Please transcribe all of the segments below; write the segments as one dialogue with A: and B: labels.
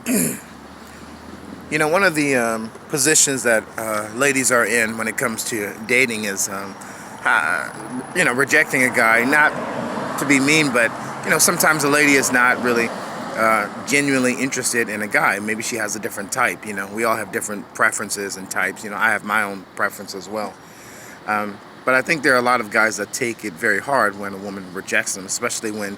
A: One of the positions that ladies are in when it comes to dating is, rejecting a guy. Not to be mean, but sometimes a lady is not really genuinely interested in a guy. Maybe she has a different type. We all have different preferences and types. I have my own preference as well. But I think there are a lot of guys that take it very hard when a woman rejects them, especially when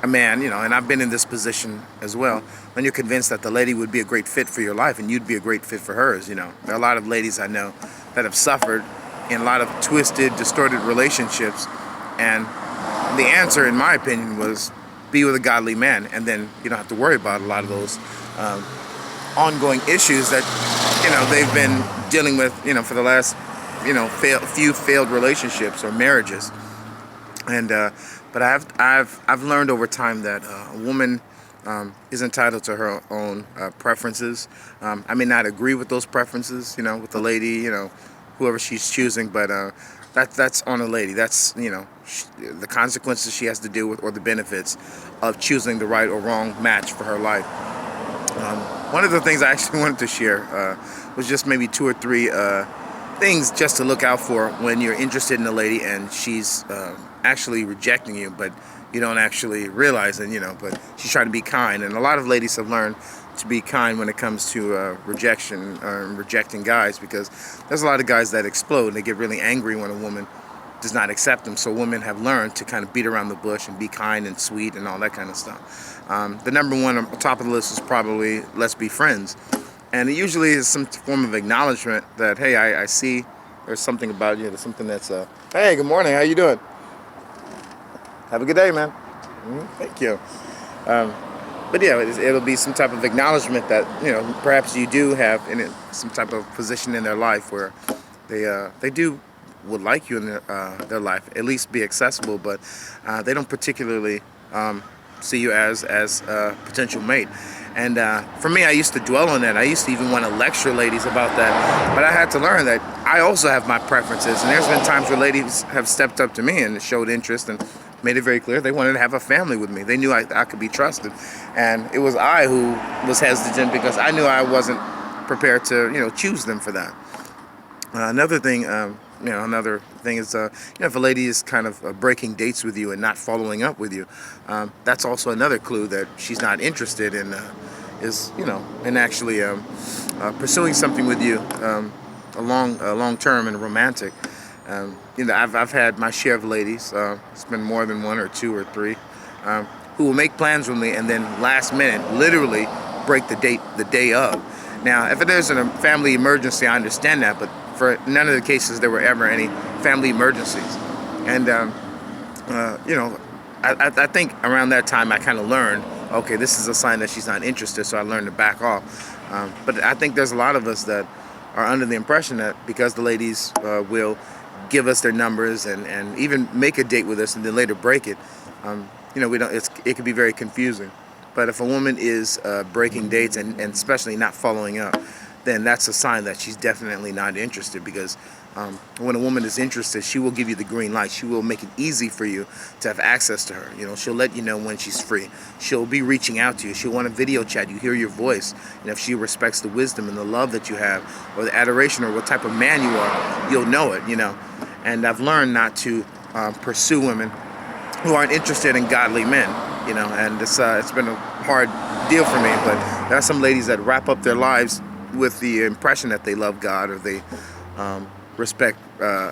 A: a man, and I've been in this position as well, when you're convinced that the lady would be a great fit for your life and you'd be a great fit for hers. There are a lot of ladies I know that have suffered in a lot of twisted, distorted relationships, and the answer, in my opinion, was be with a godly man, and then you don't have to worry about a lot of those um, ongoing issues that they've been dealing with, for the last few failed relationships or marriages. And but I've learned over time that a woman is entitled to her own preferences. I may not agree with those preferences, with the lady, whoever she's choosing, but that's on a lady. That's the consequences she has to deal with, or the benefits of choosing the right or wrong match for her life. One of the things I actually wanted to share was just maybe two or three things just to look out for when you're interested in a lady and she's actually rejecting you, but you don't actually realize it, but she's trying to be kind. And a lot of ladies have learned to be kind when it comes to rejecting guys, because there's a lot of guys that explode. They get really angry when a woman does not accept them. So women have learned to kind of beat around the bush and be kind and sweet and all that kind of stuff. The number one on top of the list is probably let's be friends. And it usually is some form of acknowledgement that, hey, I see there's something about you. There's something that's, hey, good morning. How you doing? Have a good day, man. Thank you. But yeah, it'll be some type of acknowledgement that, perhaps you do have in it some type of position in their life where they do would like you in their life, at least be accessible, but they don't particularly see you as a potential mate. And for me, I used to dwell on that. I used to even want to lecture ladies about that. But I had to learn that I also have my preferences. And there's been times where ladies have stepped up to me and showed interest and made it very clear they wanted to have a family with me. They knew I could be trusted. And it was I who was hesitant because I knew I wasn't prepared to, choose them for that. Another thing is, if a lady is kind of breaking dates with you and not following up with you, that's also another clue that she's not interested in, in actually pursuing something with you, a long term and romantic. I've had my share of ladies. It's been more than one or two or three, who will make plans with me and then last minute, literally break the date the day of. Now, if there's a family emergency, I understand that, but for none of the cases there were ever any family emergencies. And I think around that time I kind of learned, okay, this is a sign that she's not interested, so I learned to back off. But I think there's a lot of us that are under the impression that because the ladies will give us their numbers and even make a date with us and then later break it, we don't. It can be very confusing. But if a woman is breaking dates and especially not following up, then that's a sign that she's definitely not interested, because when a woman is interested, she will give you the green light. She will make it easy for you to have access to her. She'll let you know when she's free. She'll be reaching out to you. She'll want to video chat you, hear your voice. And if she respects the wisdom and the love that you have, or the adoration, or what type of man you are, you'll know it, And I've learned not to pursue women who aren't interested in godly men, and it's been a hard deal for me. But there are some ladies that wrap up their lives with the impression that they love God, or they respect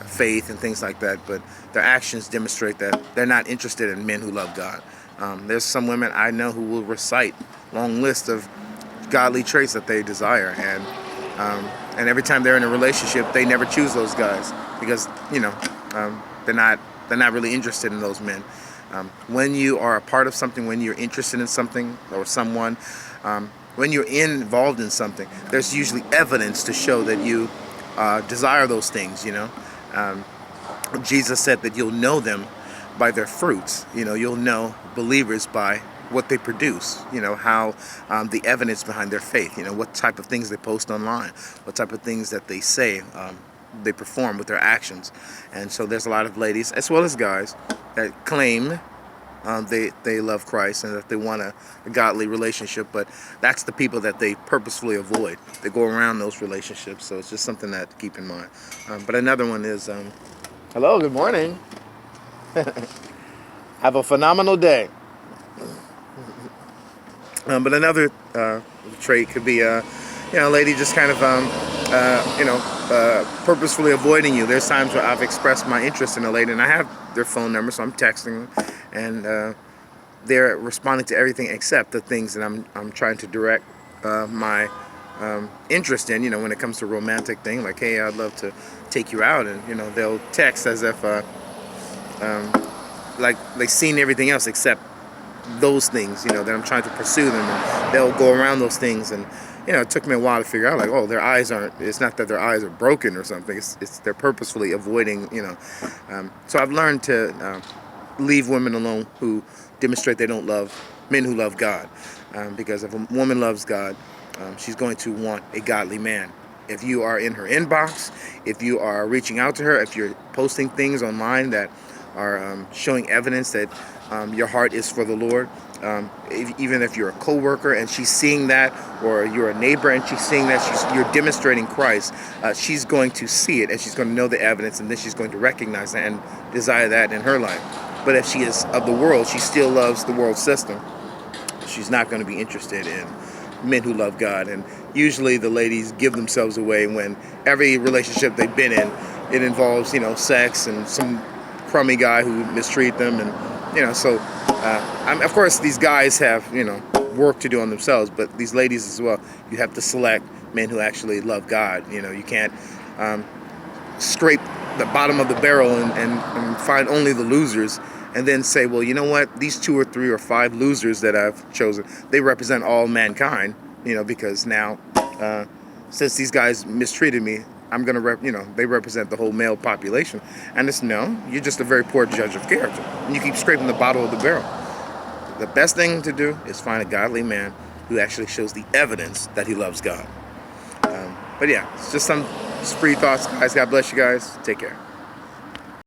A: faith and things like that, but their actions demonstrate that they're not interested in men who love God. There's some women I know who will recite long lists of godly traits that they desire, and every time they're in a relationship, they never choose those guys because they're not really interested in those men. When you are a part of something, when you're interested in something or someone, when you're involved in something, there's usually evidence to show that you desire those things. Jesus said that you'll know them by their fruits. You'll know believers by what they produce. How the evidence behind their faith. What type of things they post online, what type of things that they say, they perform with their actions. And so there's a lot of ladies as well as guys that claim they love Christ and that they want a godly relationship, but that's the people that they purposefully avoid. They go around those relationships, so it's just something that to keep in mind. But another one is, hello, good morning. Have a phenomenal day. But another trait could be, a lady just kind of, purposefully avoiding you. There's times where I've expressed my interest in a lady, and I have their phone number, so I'm texting them, and they're responding to everything except the things that I'm trying to direct my interest in. When it comes to romantic thing, like, hey, I'd love to take you out, and they'll text as if like they've seen everything else except those things, that I'm trying to pursue them, and they'll go around those things. And it took me a while to figure out, like, oh, their eyes aren't, it's not that their eyes are broken or something, it's they're purposefully avoiding, so I've learned to leave women alone who demonstrate they don't love men who love God, because if a woman loves God, she's going to want a godly man. If you are in her inbox, if you are reaching out to her, if you're posting things online that are showing evidence that your heart is for the Lord, even if you're a co-worker and she's seeing that, or you're a neighbor and she's seeing that you're demonstrating Christ, she's going to see it, and she's going to know the evidence, and then she's going to recognize that and desire that in her life. But if she is of the world, she still loves the world system, she's not going to be interested in men who love God. And usually the ladies give themselves away when every relationship they've been in, it involves, sex and some crummy guy who mistreat them. And so of course these guys have work to do on themselves, but these ladies as well, you have to select men who actually love God. You can't scrape the bottom of the barrel and find only the losers, and then say, well, you know what, these 2 or 3 or 5 losers that I've chosen, they represent all mankind, because now since these guys mistreated me, I'm gonna they represent the whole male population. And it's, no, you're just a very poor judge of character, and you keep scraping the bottom of the barrel. The best thing to do is find a godly man who actually shows the evidence that he loves God. But yeah, it's just some free thoughts, guys. God bless you guys. Take care.